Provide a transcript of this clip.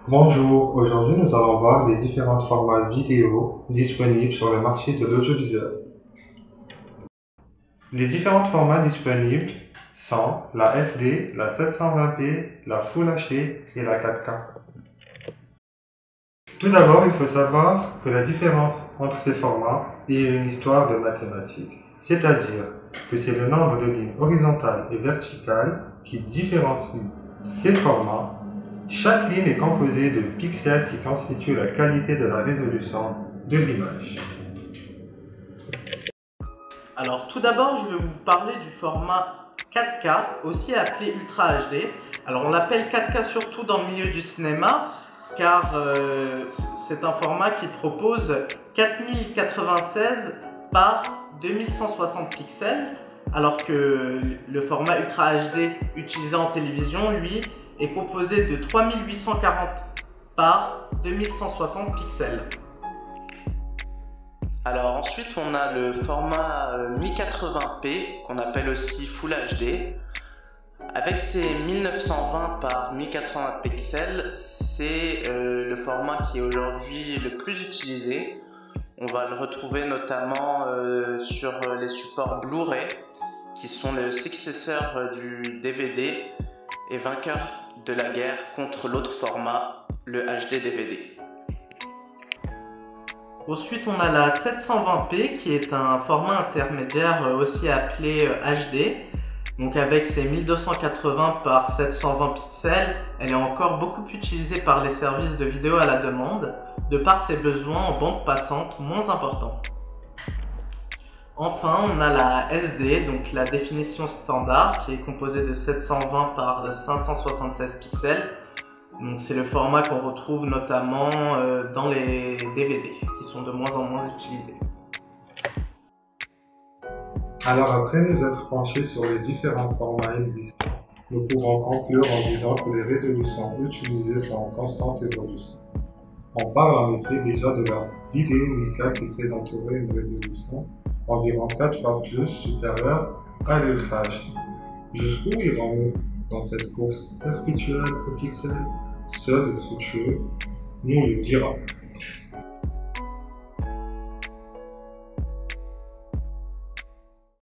Bonjour, aujourd'hui nous allons voir les différents formats vidéo disponibles sur le marché de l'audiovisuel. Les différents formats disponibles sont la SD, la 720p, la Full HD et la 4K. Tout d'abord, il faut savoir que la différence entre ces formats est une histoire de mathématiques, c'est-à-dire que c'est le nombre de lignes horizontales et verticales qui différencie ces formats. Chaque ligne est composée de pixels qui constituent la qualité de la résolution de l'image. Alors tout d'abord, je vais vous parler du format 4K, aussi appelé Ultra HD. Alors on l'appelle 4K surtout dans le milieu du cinéma, car c'est un format qui propose 4096 par 2160 pixels, alors que le format Ultra HD utilisé en télévision, lui, est composé de 3840 par 2160 pixels. Alors ensuite on a le format 1080p qu'on appelle aussi Full HD. Avec ses 1920 par 1080 pixels, c'est le format qui est aujourd'hui le plus utilisé. On va le retrouver notamment sur les supports Blu-ray qui sont le successeur du DVD et vainqueur de la guerre contre l'autre format, le HD DVD. Ensuite, on a la 720p qui est un format intermédiaire aussi appelé HD. Donc avec ses 1280 par 720 pixels, elle est encore beaucoup utilisée par les services de vidéo à la demande, de par ses besoins en bande passante moins importants. Enfin, on a la SD, donc la définition standard, qui est composée de 720 par 576 pixels. Donc c'est le format qu'on retrouve notamment dans les DVD, qui sont de moins en moins utilisés. Alors après nous être penchés sur les différents formats existants, nous pouvons conclure en disant que les résolutions utilisées sont en constante évolution. On parle en effet déjà de la vidéo 8K qui présenterait une résolution environ 4 fois plus supérieure à l'Ultra HD. Jusqu'où irons-nous dans cette course perpétuelle aux pixels? Seul le futur nous le dira.